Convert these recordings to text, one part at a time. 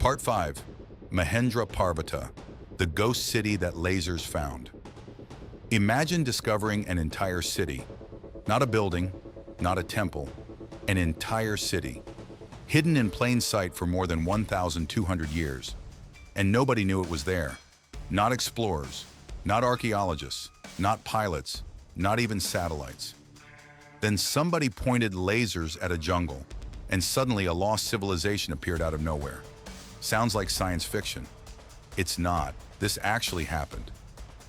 Part 5. Mahendraparvata, the ghost city that lasers found. Imagine discovering an entire city. Not a building, not a temple, an entire city. Hidden in plain sight for more than 1,200 years. And nobody knew it was there. Not explorers, not archaeologists, not pilots, not even satellites. Then somebody pointed lasers at a jungle, and suddenly a lost civilization appeared out of nowhere. Sounds like science fiction. It's not. This actually happened.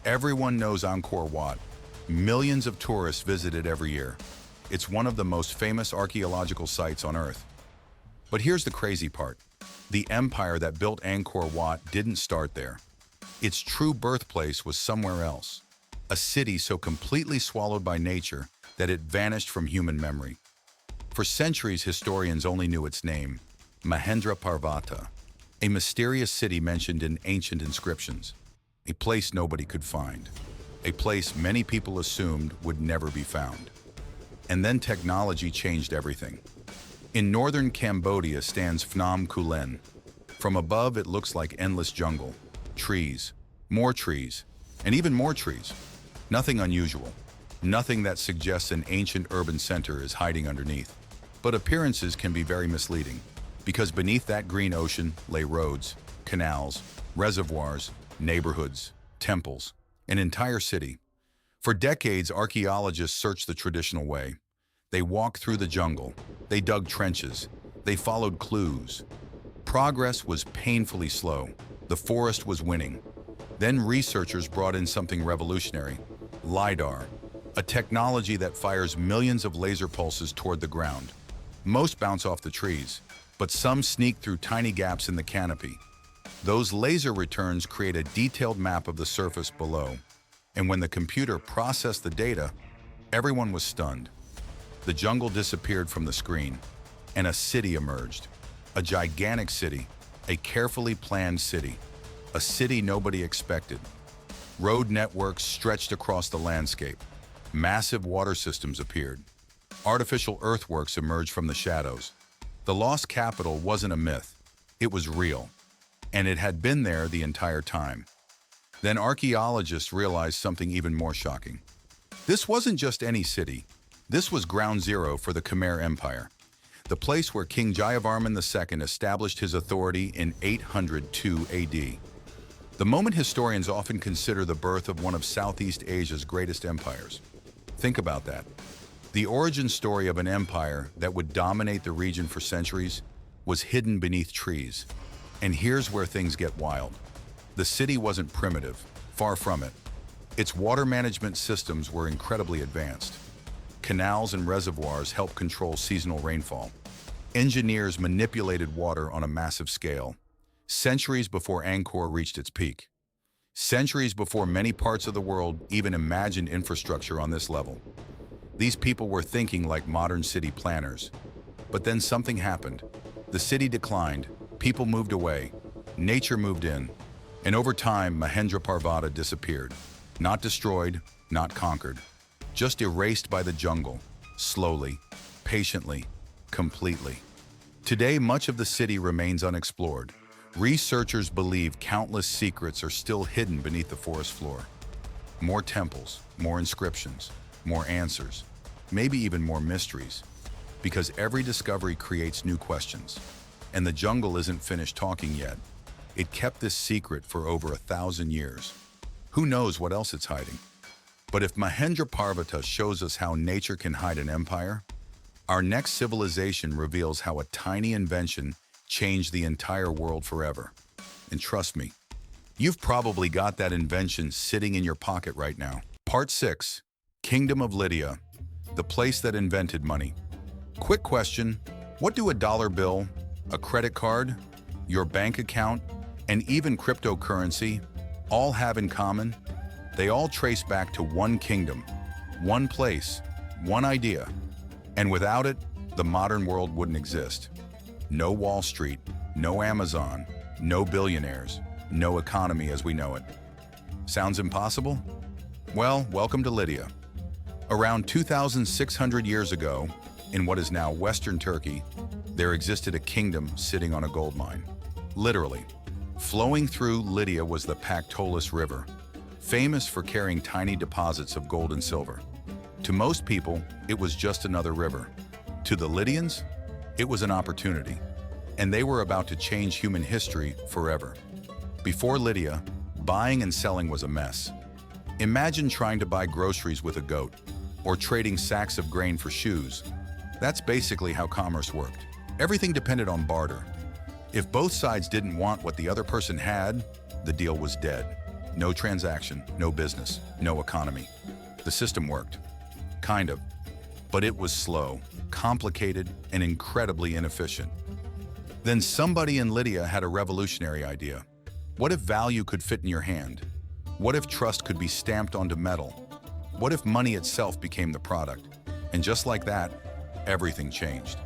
Everyone knows Angkor Wat. Millions of tourists visit it every year. It's one of the most famous archaeological sites on Earth. But here's the crazy part. The empire that built Angkor Wat didn't start there. Its true birthplace was somewhere else. A city so completely swallowed by nature that it vanished from human memory. For centuries, historians only knew its name, Mahendraparvata, a mysterious city mentioned in ancient inscriptions, a place nobody could find, a place many people assumed would never be found. And then technology changed everything. In northern Cambodia stands Phnom Kulen. From above, it looks like endless jungle, trees, and even more trees. Nothing unusual, nothing that suggests an ancient urban center is hiding underneath. But appearances can be very misleading, because beneath that green ocean lay roads, canals, reservoirs, neighborhoods, temples, an entire city. For decades, archaeologists searched the traditional way. They walked through the jungle, they dug trenches, they followed clues. Progress was painfully slow. The forest was winning. Then researchers brought in something revolutionary, LiDAR, a technology that fires millions of laser pulses toward the ground. Most bounce off the trees, but some sneak through tiny gaps in the canopy. Those laser returns create a detailed map of the surface below. And when the computer processed the data, everyone was stunned. The jungle disappeared from the screen, and a city emerged. A gigantic city, a carefully planned city, a city nobody expected. Road networks stretched across the landscape. Massive water systems appeared. Artificial earthworks emerged from the shadows. The lost capital wasn't a myth. It was real. And it had been there the entire time. Then archaeologists realized something even more shocking. This wasn't just any city. This was ground zero for the Khmer Empire, the place where King Jayavarman II established his authority in 802 AD. The moment historians often consider the birth of one of Southeast Asia's greatest empires. Think about that. The origin story of an empire that would dominate the region for centuries was hidden beneath trees. And here's where things get wild. The city wasn't primitive, far from it. Its water management systems were incredibly advanced. Canals and reservoirs helped control seasonal rainfall. Engineers manipulated water on a massive scale, centuries before Angkor reached its peak. Centuries before many parts of the world even imagined infrastructure on this level. These people were thinking like modern city planners. But then something happened. The city declined, people moved away, nature moved in, and over time, Mahendraparvata disappeared. Not destroyed, not conquered, just erased by the jungle, slowly, patiently, completely. Today, much of the city remains unexplored. Researchers believe countless secrets are still hidden beneath the forest floor. More temples, more inscriptions, more answers, maybe even more mysteries. Because every discovery creates new questions. And the jungle isn't finished talking yet. It kept this secret for over 1,000 years. Who knows what else it's hiding? But if Mahendraparvata shows us how nature can hide an empire, our next civilization reveals how a tiny invention changed the entire world forever. And trust me, you've probably got that invention sitting in your pocket right now. Part 6. Kingdom of Lydia, the place that invented money. Quick question, what do a dollar bill, a credit card, your bank account, and even cryptocurrency all have in common? They all trace back to one kingdom, one place, one idea. And without it, the modern world wouldn't exist. No Wall Street, no Amazon, no billionaires, no economy as we know it. Sounds impossible? Well, welcome to Lydia. Around 2,600 years ago, in what is now Western Turkey, there existed a kingdom sitting on a gold mine. Literally. Flowing through Lydia was the Pactolus River, famous for carrying tiny deposits of gold and silver. To most people, it was just another river. To the Lydians, it was an opportunity, and they were about to change human history forever. Before Lydia, buying and selling was a mess. Imagine trying to buy groceries with a goat, or trading sacks of grain for shoes. That's basically how commerce worked. Everything depended on barter. If both sides didn't want what the other person had, the deal was dead. No transaction, no business, no economy. The system worked. Kind of. But it was slow, complicated, and incredibly inefficient. Then somebody in Lydia had a revolutionary idea. What if value could fit in your hand? What if trust could be stamped onto metal? What if money itself became the product? And just like that, everything changed.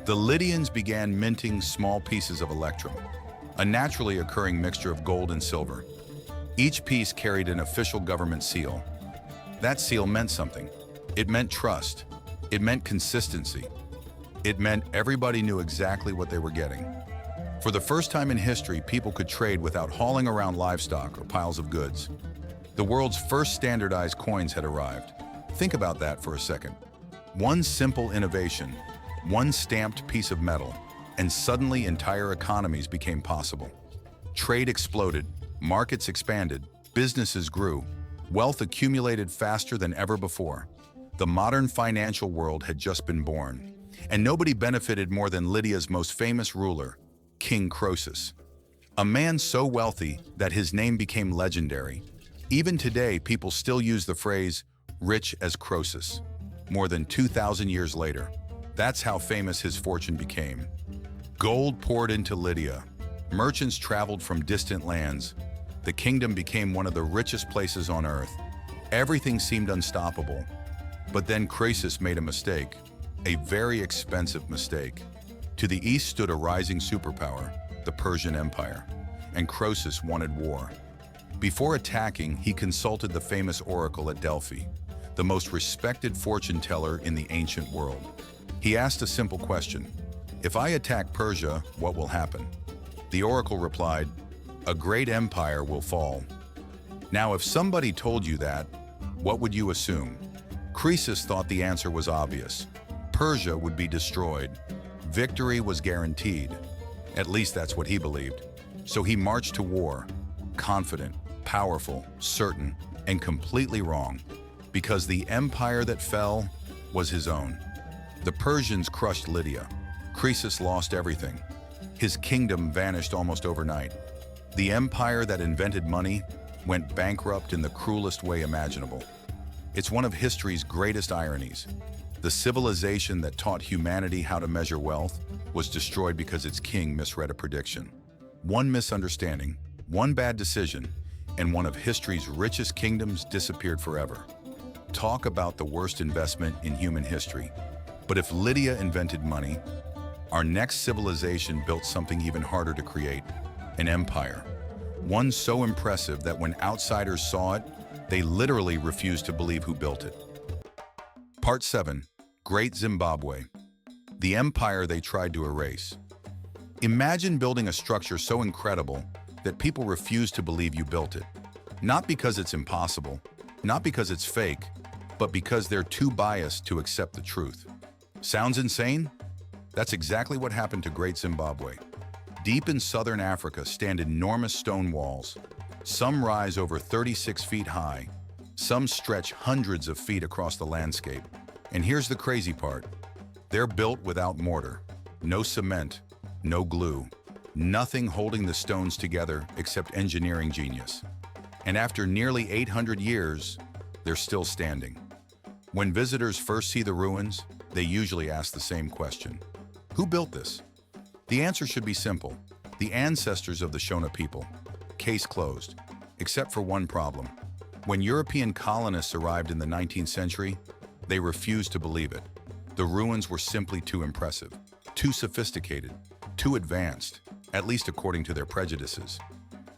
The Lydians began minting small pieces of electrum, a naturally occurring mixture of gold and silver. Each piece carried an official government seal. That seal meant something. It meant trust. It meant consistency. It meant everybody knew exactly what they were getting. For the first time in history, people could trade without hauling around livestock or piles of goods. The world's first standardized coins had arrived. Think about that for a second. One simple innovation, one stamped piece of metal, and suddenly entire economies became possible. Trade exploded, markets expanded, businesses grew, wealth accumulated faster than ever before. The modern financial world had just been born, and nobody benefited more than Lydia's most famous ruler, King Croesus. A man so wealthy that his name became legendary. Even today, people still use the phrase, rich as Croesus. More than 2,000 years later, that's how famous his fortune became. Gold poured into Lydia. Merchants traveled from distant lands. The kingdom became one of the richest places on earth. Everything seemed unstoppable. But then Croesus made a mistake, a very expensive mistake. To the east stood a rising superpower, the Persian Empire, and Croesus wanted war. Before attacking, he consulted the famous oracle at Delphi, the most respected fortune teller in the ancient world. He asked a simple question: if I attack Persia, what will happen? The oracle replied, a great empire will fall. Now, if somebody told you that, what would you assume? Croesus thought the answer was obvious. Persia would be destroyed. Victory was guaranteed. At least that's what he believed. So he marched to war, confident, powerful, certain, and completely wrong, because the empire that fell was his own. The Persians crushed Lydia. Croesus lost everything. His kingdom vanished almost overnight. The empire that invented money went bankrupt in the cruelest way imaginable. It's one of history's greatest ironies. The civilization that taught humanity how to measure wealth was destroyed because its king misread a prediction. One misunderstanding, one bad decision, and one of history's richest kingdoms disappeared forever. Talk about the worst investment in human history. But if Lydia invented money, our next civilization built something even harder to create, an empire. One so impressive that when outsiders saw it, they literally refused to believe who built it. Part 7. Great Zimbabwe. The empire they tried to erase. Imagine building a structure so incredible that people refuse to believe you built it. Not because it's impossible, not because it's fake, but because they're too biased to accept the truth. Sounds insane? That's exactly what happened to Great Zimbabwe. Deep in southern Africa stand enormous stone walls. Some rise over 36 feet high. Some stretch hundreds of feet across the landscape. And here's the crazy part. They're built without mortar, no cement, no glue, nothing holding the stones together except engineering genius. And after nearly 800 years, they're still standing. When visitors first see the ruins, they usually ask the same question. Who built this? The answer should be simple. The ancestors of the Shona people. Case closed. Except for one problem. When European colonists arrived in the 19th century, they refused to believe it. The ruins were simply too impressive, too sophisticated, too advanced, at least according to their prejudices.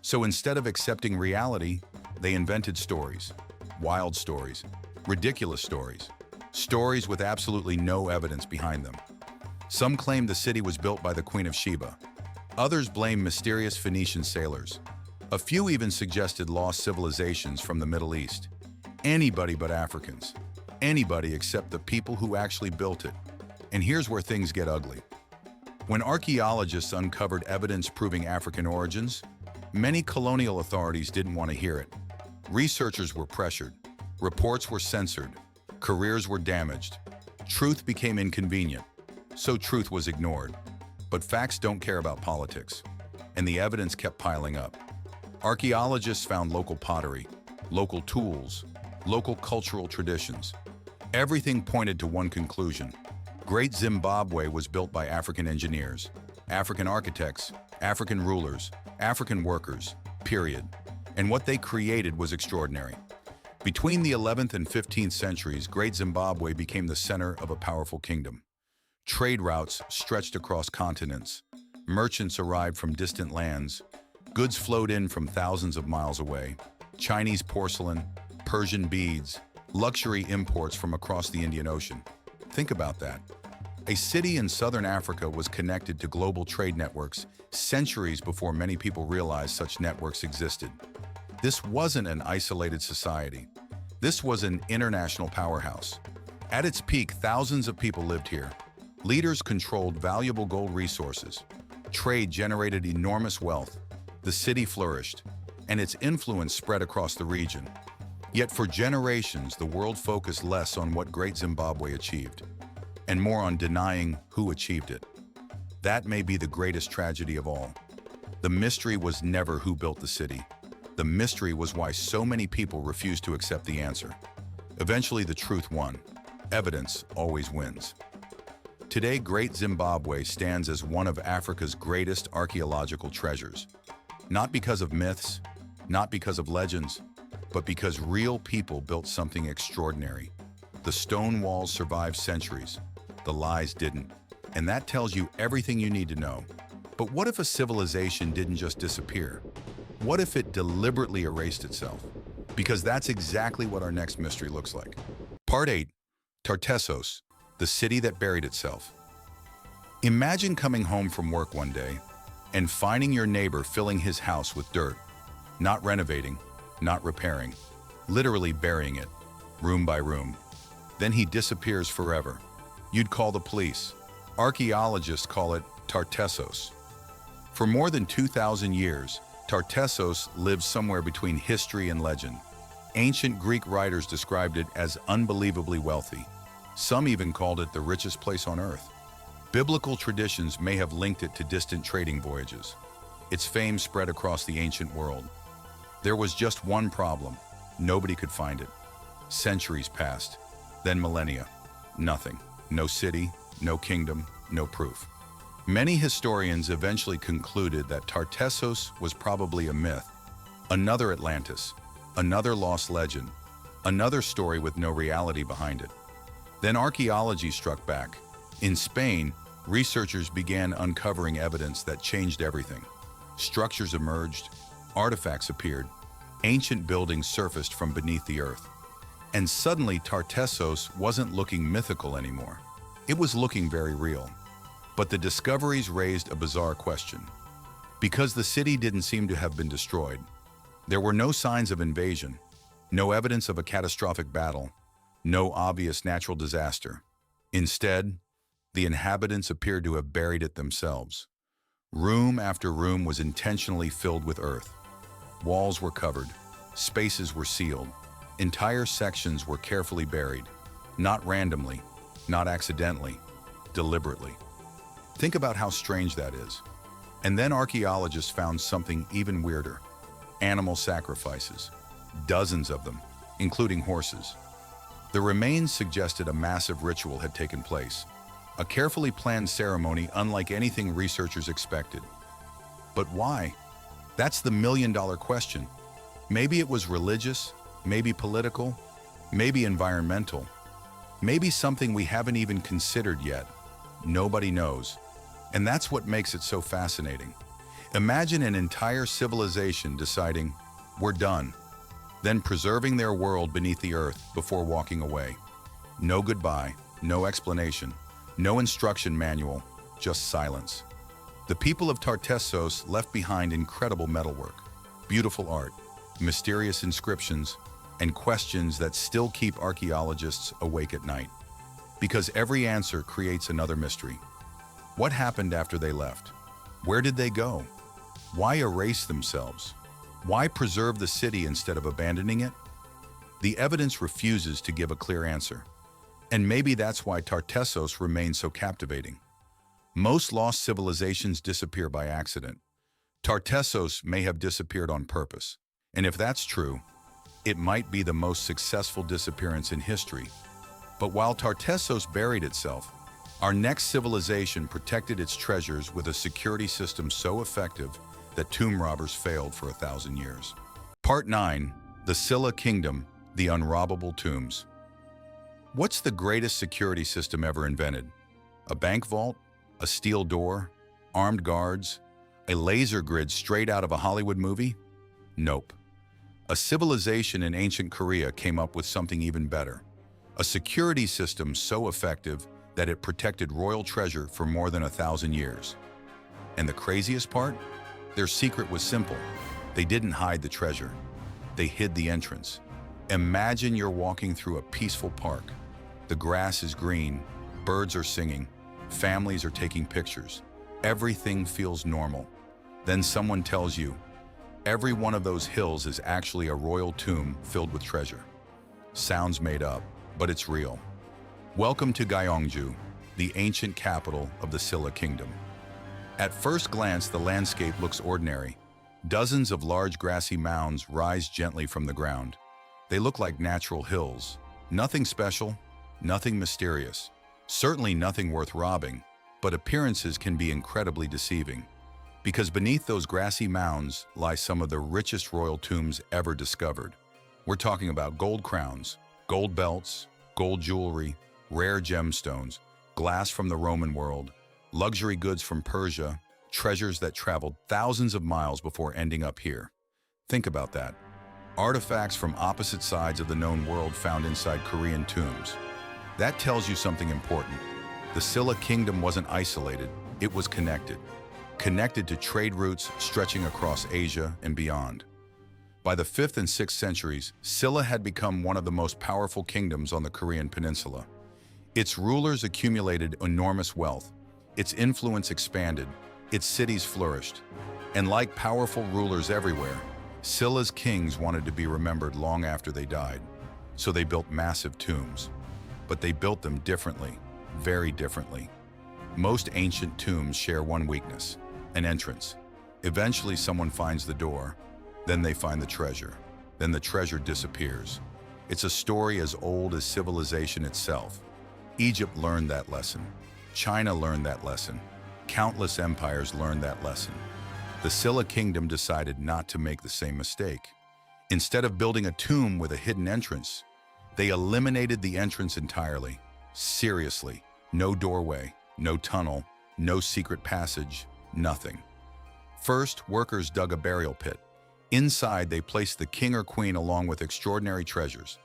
So instead of accepting reality, they invented stories, wild stories, ridiculous stories, stories with absolutely no evidence behind them. Some claim the city was built by the Queen of Sheba. Others blame mysterious Phoenician sailors. A few even suggested lost civilizations from the Middle East. Anybody but Africans. Anybody except the people who actually built it. And here's where things get ugly. When archaeologists uncovered evidence proving African origins, many colonial authorities didn't want to hear it. Researchers were pressured, reports were censored, careers were damaged. Truth became inconvenient, so truth was ignored. But facts don't care about politics, and the evidence kept piling up. Archaeologists found local pottery, local tools, local cultural traditions. Everything pointed to one conclusion. Great Zimbabwe was built by African engineers, African architects, African rulers, African workers, period. And what they created was extraordinary. Between the 11th and 15th centuries, Great Zimbabwe became the center of a powerful kingdom. Trade routes stretched across continents. Merchants arrived from distant lands. Goods flowed in from thousands of miles away. Chinese porcelain, Persian beads, luxury imports from across the Indian Ocean. Think about that. A city in southern Africa was connected to global trade networks centuries before many people realized such networks existed. This wasn't an isolated society. This was an international powerhouse. At its peak, thousands of people lived here. Leaders controlled valuable gold resources. Trade generated enormous wealth. The city flourished, and its influence spread across the region. Yet for generations, the world focused less on what Great Zimbabwe achieved, and more on denying who achieved it. That may be the greatest tragedy of all. The mystery was never who built the city. The mystery was why so many people refused to accept the answer. Eventually, the truth won. Evidence always wins. Today, Great Zimbabwe stands as one of Africa's greatest archaeological treasures. Not because of myths, not because of legends, but because real people built something extraordinary. The stone walls survived centuries. The lies didn't. And that tells you everything you need to know. But what if a civilization didn't just disappear? What if it deliberately erased itself? Because that's exactly what our next mystery looks like. Part 8, TARTESSOS, the city that buried itself. Imagine coming home from work one day and finding your neighbor filling his house with dirt, not renovating, not repairing, literally burying it, room by room. Then he disappears forever. You'd call the police. Archaeologists call it TARTESSOS. For more than 2,000 years, TARTESSOS lived somewhere between history and legend. Ancient Greek writers described it as unbelievably wealthy. Some even called it the richest place on earth. Biblical traditions may have linked it to distant trading voyages. Its fame spread across the ancient world. There was just one problem. Nobody could find it. Centuries passed, then millennia. Nothing. No city, no kingdom, no proof. Many historians eventually concluded that TARTESSOS was probably a myth, another Atlantis, another lost legend, another story with no reality behind it. Then archaeology struck back. In Spain, researchers began uncovering evidence that changed everything. Structures emerged, artifacts appeared, ancient buildings surfaced from beneath the earth. And suddenly TARTESSOS wasn't looking mythical anymore. It was looking very real. But the discoveries raised a bizarre question. Because the city didn't seem to have been destroyed, there were no signs of invasion, no evidence of a catastrophic battle, no obvious natural disaster. Instead, the inhabitants appeared to have buried it themselves. Room after room was intentionally filled with earth. Walls were covered, spaces were sealed, entire sections were carefully buried, not randomly, not accidentally, deliberately. Think about how strange that is. And then archaeologists found something even weirder. Animal sacrifices, dozens of them, including horses. The remains suggested a massive ritual had taken place, a carefully planned ceremony unlike anything researchers expected. But why? That's the million-dollar question. Maybe it was religious, maybe political, maybe environmental, maybe something we haven't even considered yet. Nobody knows. And that's what makes it so fascinating. Imagine an entire civilization deciding, we're done, then preserving their world beneath the earth before walking away. No goodbye, no explanation, no instruction manual, just silence. The people of TARTESSOS left behind incredible metalwork, beautiful art, mysterious inscriptions, and questions that still keep archaeologists awake at night. Because every answer creates another mystery. What happened after they left? Where did they go? Why erase themselves? Why preserve the city instead of abandoning it? The evidence refuses to give a clear answer. And maybe that's why TARTESSOS remains so captivating. Most lost civilizations disappear by accident. TARTESSOS may have disappeared on purpose. And if that's true, it might be the most successful disappearance in history. But while TARTESSOS buried itself, our next civilization protected its treasures with a security system so effective that tomb robbers failed for 1,000 years. Part 9. The SILLA Kingdom, the Unrobbable Tombs. What's the greatest security system ever invented? A bank vault? A steel door? Armed guards? A laser grid straight out of a Hollywood movie? Nope. A civilization in ancient Korea came up with something even better. A security system so effective that it protected royal treasure for more than 1,000 years. And the craziest part? Their secret was simple. They didn't hide the treasure. They hid the entrance. Imagine you're walking through a peaceful park. The grass is green, birds are singing, families are taking pictures. Everything feels normal. Then someone tells you, every one of those hills is actually a royal tomb filled with treasure. Sounds made up, but it's real. Welcome to Gyeongju, the ancient capital of the SILLA Kingdom. At first glance, the landscape looks ordinary. Dozens of large grassy mounds rise gently from the ground. They look like natural hills. Nothing special, nothing mysterious. Certainly nothing worth robbing, but appearances can be incredibly deceiving. Because beneath those grassy mounds lie some of the richest royal tombs ever discovered. We're talking about gold crowns, gold belts, gold jewelry, rare gemstones, glass from the Roman world, luxury goods from Persia, treasures that traveled thousands of miles before ending up here. Think about that. Artifacts from opposite sides of the known world found inside Korean tombs. That tells you something important. The SILLA Kingdom wasn't isolated, it was connected. Connected to trade routes stretching across Asia and beyond. By the 5th and 6th centuries, SILLA had become one of the most powerful kingdoms on the Korean peninsula. Its rulers accumulated enormous wealth, its influence expanded, its cities flourished. And like powerful rulers everywhere, SILLA's kings wanted to be remembered long after they died. So they built massive tombs. But they built them differently, very differently. Most ancient tombs share one weakness, an entrance. Eventually someone finds the door, then they find the treasure. Then the treasure disappears. It's a story as old as civilization itself. Egypt learned that lesson. China learned that lesson. Countless empires learned that lesson. The SILLA Kingdom decided not to make the same mistake. Instead of building a tomb with a hidden entrance, they eliminated the entrance entirely. Seriously, no doorway, no tunnel, no secret passage, nothing. First, workers dug a burial pit. Inside, they placed the king or queen along with extraordinary treasures.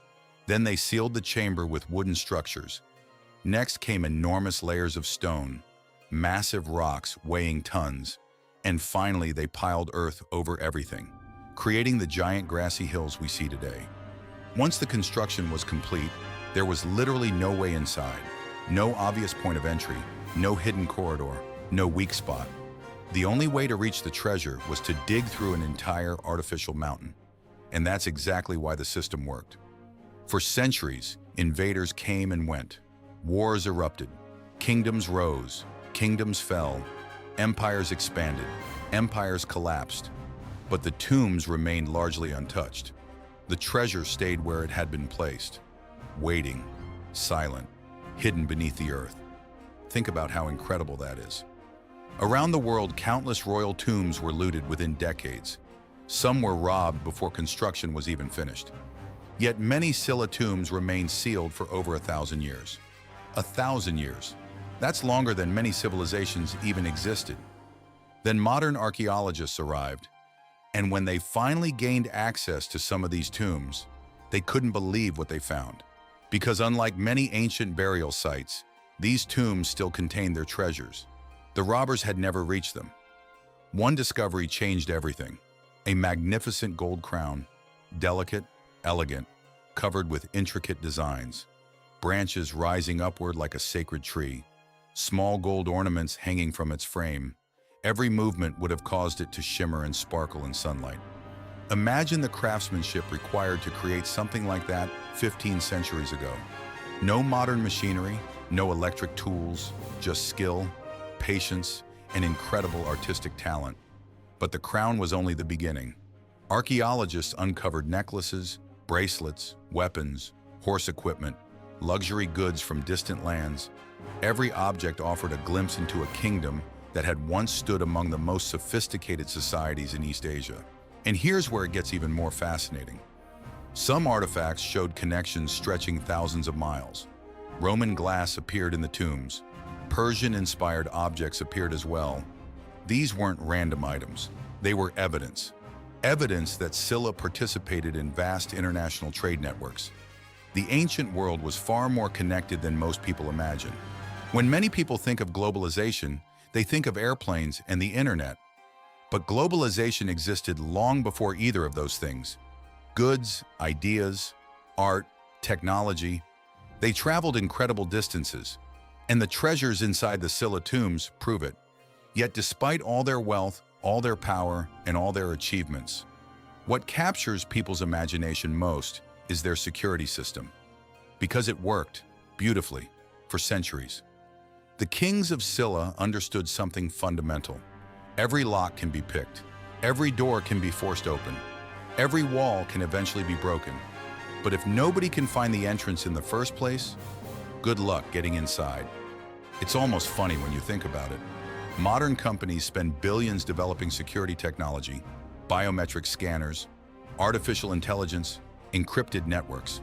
Then they sealed the chamber with wooden structures. Next came enormous layers of stone, massive rocks weighing tons, and finally they piled earth over everything, creating the giant grassy hills we see today. Once the construction was complete, there was literally no way inside, no obvious point of entry, no hidden corridor, no weak spot. The only way to reach the treasure was to dig through an entire artificial mountain. And that's exactly why the system worked. For centuries, invaders came and went. Wars erupted. Kingdoms rose. Kingdoms fell. Empires expanded. Empires collapsed. But the tombs remained largely untouched. The treasure stayed where it had been placed, waiting, silent, hidden beneath the earth. Think about how incredible that is. Around the world, countless royal tombs were looted within decades. Some were robbed before construction was even finished. Yet many SILLA tombs remained sealed for over 1,000 years. 1,000 years. That's longer than many civilizations even existed. Then modern archaeologists arrived, and when they finally gained access to some of these tombs, they couldn't believe what they found. Because unlike many ancient burial sites, these tombs still contained their treasures. The robbers had never reached them. One discovery changed everything. A magnificent gold crown, delicate, elegant, covered with intricate designs, branches rising upward like a sacred tree, small gold ornaments hanging from its frame. Every movement would have caused it to shimmer and sparkle in sunlight. Imagine the craftsmanship required to create something like that 15 centuries ago. No modern machinery, no electric tools, just skill, patience, and incredible artistic talent. But the crown was only the beginning. Archaeologists uncovered necklaces, bracelets, weapons, horse equipment, luxury goods from distant lands. Every object offered a glimpse into a kingdom that had once stood among the most sophisticated societies in East Asia. And here's where it gets even more fascinating. Some artifacts showed connections stretching thousands of miles. Roman glass appeared in the tombs. Persian-inspired objects appeared as well. These weren't random items. They were evidence. Evidence that SILLA participated in vast international trade networks. The ancient world was far more connected than most people imagine. When many people think of globalization, they think of airplanes and the internet. But globalization existed long before either of those things. Goods, ideas, art, technology, they traveled incredible distances, and the treasures inside the SILLA tombs prove it. Yet despite all their wealth, all their power, and all their achievements, what captures people's imagination most is their security system. Because it worked, beautifully, for centuries. The kings of SILLA understood something fundamental. Every lock can be picked. Every door can be forced open. Every wall can eventually be broken. But if nobody can find the entrance in the first place, good luck getting inside. It's almost funny when you think about it. Modern companies spend billions developing security technology, biometric scanners, artificial intelligence, encrypted networks.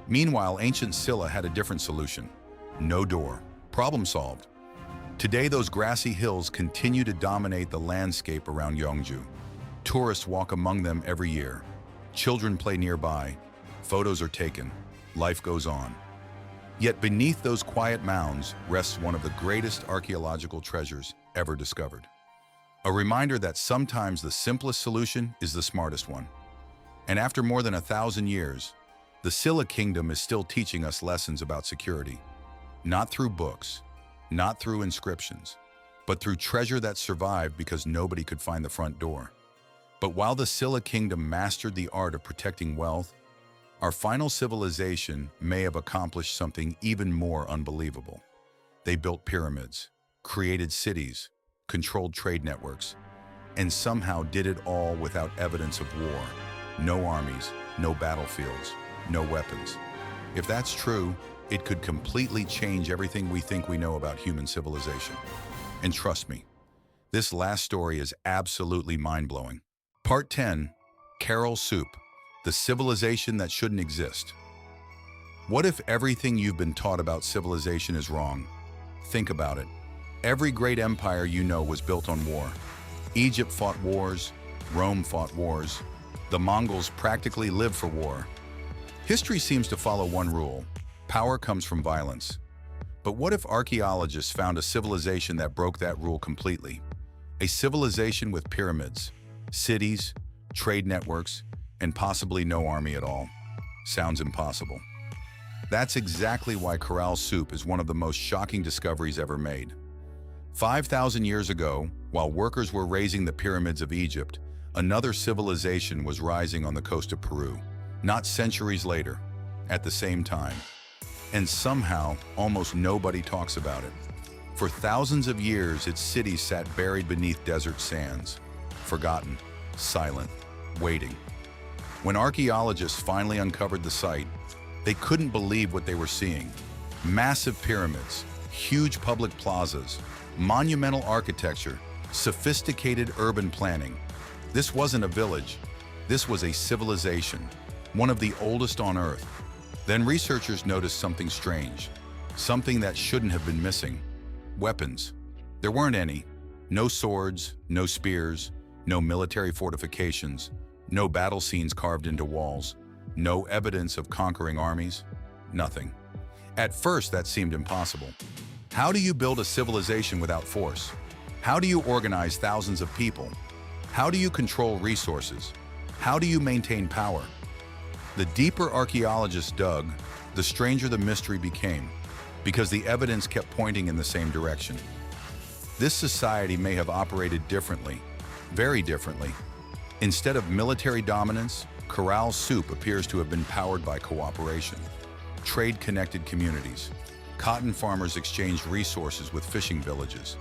Meanwhile, ancient SILLA had a different solution. No door. Problem solved. Today, those grassy hills continue to dominate the landscape around Yeongju. Tourists walk among them every year. Children play nearby. Photos are taken. Life goes on. Yet beneath those quiet mounds rests one of the greatest archaeological treasures ever discovered. A reminder that sometimes the simplest solution is the smartest one. And after more than 1,000 years, the SILLA kingdom is still teaching us lessons about security. Not through books, not through inscriptions, but through treasure that survived because nobody could find the front door. But while the SILLA kingdom mastered the art of protecting wealth, our final civilization may have accomplished something even more unbelievable. They built pyramids, created cities, controlled trade networks, and somehow did it all without evidence of war. No armies, no battlefields, no weapons. If that's true, it could completely change everything we think we know about human civilization. And trust me, this last story is absolutely mind-blowing. Part 10, CARAL-SUPE, the civilization that shouldn't exist. What if everything you've been taught about civilization is wrong? Think about it. Every great empire you know was built on war. Egypt fought wars, Rome fought wars. The Mongols practically lived for war. History seems to follow one rule: power comes from violence. But what if archaeologists found a civilization that broke that rule completely? A civilization with pyramids, cities, trade networks, and possibly no army at all. Sounds impossible. That's exactly why CARAL-SUPE is one of the most shocking discoveries ever made. 5,000 years ago, while workers were raising the pyramids of Egypt, another civilization was rising on the coast of Peru. Not centuries later, at the same time. And somehow, almost nobody talks about it. For thousands of years, its cities sat buried beneath desert sands, forgotten, silent, waiting. When archaeologists finally uncovered the site, they couldn't believe what they were seeing. Massive pyramids, huge public plazas, monumental architecture, sophisticated urban planning. This wasn't a village. This was a civilization, one of the oldest on Earth. Then researchers noticed something strange, something that shouldn't have been missing. Weapons. There weren't any. No swords, no spears, no military fortifications, no battle scenes carved into walls, no evidence of conquering armies, nothing. At first, that seemed impossible. How do you build a civilization without force? How do you organize thousands of people? How do you control resources? How do you maintain power? The deeper archaeologists dug, the stranger the mystery became, because the evidence kept pointing in the same direction. This society may have operated differently, very differently. Instead of military dominance, CARAL-SUPE appears to have been powered by cooperation. Trade-connected communities. Cotton farmers exchanged resources with fishing villages.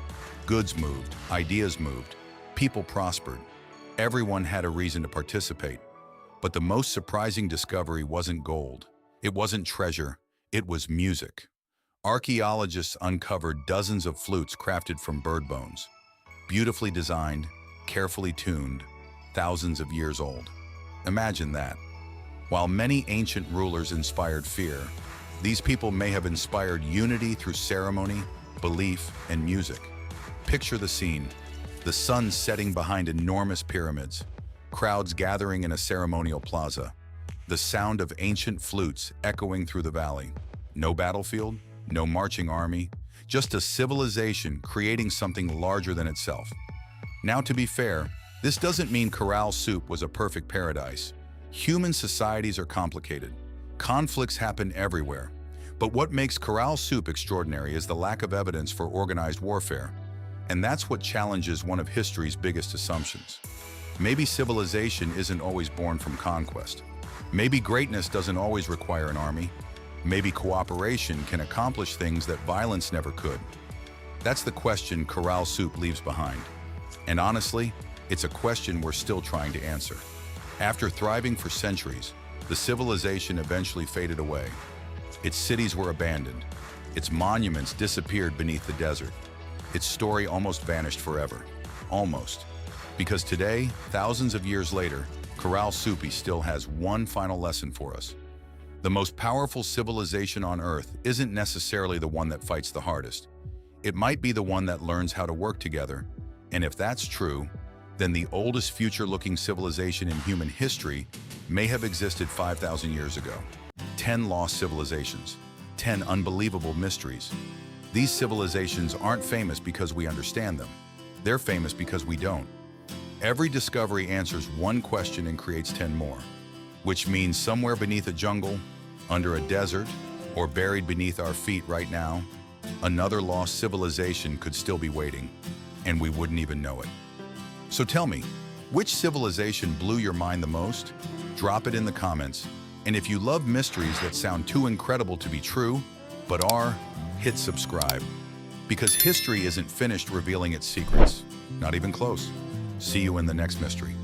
Goods moved, ideas moved, people prospered. Everyone had a reason to participate. But the most surprising discovery wasn't gold. It wasn't treasure. It was music. Archaeologists uncovered dozens of flutes crafted from bird bones. Beautifully designed, carefully tuned, thousands of years old. Imagine that. While many ancient rulers inspired fear, these people may have inspired unity through ceremony, belief, and music. Picture the scene. The sun setting behind enormous pyramids, crowds gathering in a ceremonial plaza, the sound of ancient flutes echoing through the valley. No battlefield, no marching army, just a civilization creating something larger than itself. Now, to be fair, this doesn't mean CARAL-SUPE was a perfect paradise. Human societies are complicated. Conflicts happen everywhere. But what makes CARAL-SUPE extraordinary is the lack of evidence for organized warfare. And that's what challenges one of history's biggest assumptions. Maybe civilization isn't always born from conquest. Maybe greatness doesn't always require an army. Maybe cooperation can accomplish things that violence never could. That's the question CARAL-SUPE leaves behind. And honestly, it's a question we're still trying to answer. After thriving for centuries, the civilization eventually faded away. Its cities were abandoned. Its monuments disappeared beneath the desert. Its story almost vanished forever. Almost. Because today, thousands of years later, CARAL-SUPE still has one final lesson for us. The most powerful civilization on Earth isn't necessarily the one that fights the hardest. It might be the one that learns how to work together. And if that's true, then the oldest future-looking civilization in human history may have existed 5,000 years ago. 10 lost civilizations, 10 unbelievable mysteries. These civilizations aren't famous because we understand them. They're famous because we don't. Every discovery answers one question and creates 10 more, which means somewhere beneath a jungle, under a desert, or buried beneath our feet right now, another lost civilization could still be waiting, and we wouldn't even know it. So tell me, which civilization blew your mind the most? Drop it in the comments. And if you love mysteries that sound too incredible to be true, but are, hit subscribe. Because history isn't finished revealing its secrets. Not even close. See you in the next mystery.